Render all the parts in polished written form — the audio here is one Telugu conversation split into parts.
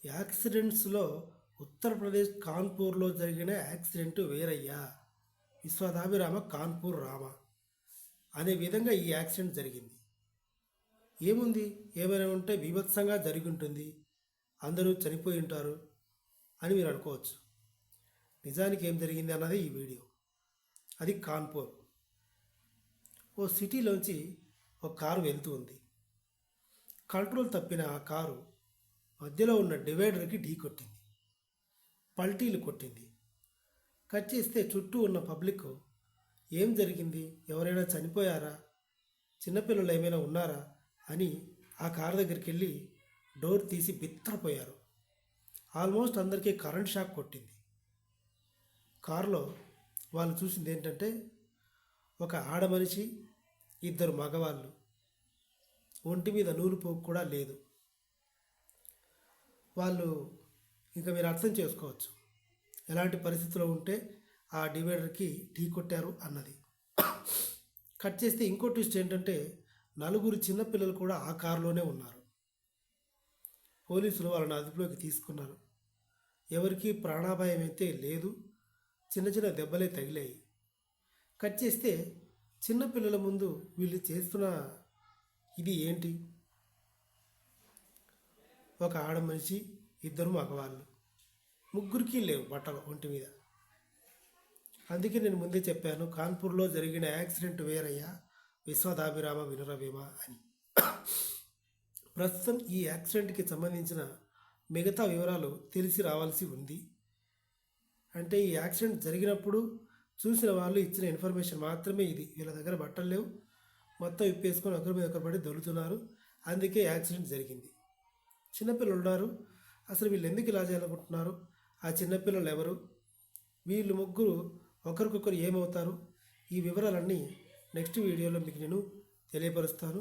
యాక్సిడెంట్స్లో ఉత్తరప్రదేశ్ కాన్పూర్లో జరిగిన యాక్సిడెంట్ వేరయ్యా, విశ్వదాభిరామ కాన్పూర్ రామ అనే విధంగా ఈ యాక్సిడెంట్ జరిగింది. ఏముంది, ఏమైనా ఉంటే బీభత్సంగా జరిగి ఉంటుంది, అందరూ చనిపోయి ఉంటారు అని మీరు అనుకోవచ్చు. నిజానికి ఏం జరిగింది అన్నది ఈ వీడియో. అది కాన్పూర్. ఓ సిటీలోంచి ఒక కారు వెళ్తూ ఉంది. కంట్రోల్ తప్పిన ఆ కారు మధ్యలో ఉన్న డివైడర్కి ఢీ కొట్టింది, పల్టీలు కొట్టింది. కట్ చేస్తే చుట్టూ ఉన్న పబ్లిక్ ఏం జరిగింది, ఎవరైనా చనిపోయారా, చిన్నపిల్లలు ఏమైనా ఉన్నారా అని ఆ కారు దగ్గరికి వెళ్ళి డోర్ తీసి బిత్తరపోయారు. ఆల్మోస్ట్ అందరికీ కరెంట్ షాక్ కొట్టింది. కారులో వాళ్ళు చూసింది ఏంటంటే ఒక ఆడమనిషి, ఇద్దరు మగవాళ్ళు, ఒంటి మీద నూలు పోగు కూడా లేదు. వాళ్ళు ఇంకా మీరు అర్థం చేసుకోవచ్చు ఎలాంటి పరిస్థితిలో ఉంటే ఆ డివైడర్కి ఢీ కొట్టారు అన్నది. కట్ చేస్తే ఇంకో ట్విస్ట్ ఏంటంటే నలుగురు చిన్నపిల్లలు కూడా ఆ కారులోనే ఉన్నారు. పోలీసులు వాళ్ళని అదుపులోకి తీసుకున్నారు. ఎవరికీ ప్రాణాపాయం అయితే లేదు, చిన్న చిన్న దెబ్బలే తగిలాయి. కట్ చేస్తే చిన్నపిల్లల ముందు వీళ్ళు చేస్తున్న ఇది ఏంటి, ఒక ఆడ మనిషి, ఇద్దరు మగవాళ్ళు, ముగ్గురికి లేవు బట్టలు ఒంటి మీద. అందుకే నేను ముందే చెప్పాను, కాన్పూర్లో జరిగిన యాక్సిడెంట్ వేరయ్యా, విశ్వదాభిరామ వినురవేమ అని. ప్రస్తుతం ఈ యాక్సిడెంట్కి సంబంధించిన మిగతా వివరాలు తెలిసి రావాల్సి ఉంది. అంటే ఈ యాక్సిడెంట్ జరిగినప్పుడు చూసిన వాళ్ళు ఇచ్చిన ఇన్ఫర్మేషన్ మాత్రమే ఇది. వీళ్ళ దగ్గర బట్టలు లేవు, మొత్తం ఇప్పేసుకొని ఒకరి మీద ఒకరు పడి దొరుకుతున్నారు, అందుకే యాక్సిడెంట్ జరిగింది. చిన్నపిల్లలు ఉన్నారు. అసలు వీళ్ళు ఎందుకు ఇలా చేయాలనుకుంటున్నారు, ఆ చిన్నపిల్లలు ఎవరు, వీళ్ళు ముగ్గురు ఒకరికొకరు ఏమవుతారు, ఈ వివరాలన్నీ నెక్స్ట్ వీడియోలో మీకు నేను తెలియపరుస్తాను.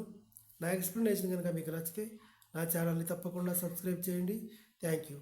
నా ఎక్స్ప్లెనేషన్ కనుక మీకు నచ్చితే నా ఛానల్ని తప్పకుండా సబ్స్క్రైబ్ చేయండి. Thank you.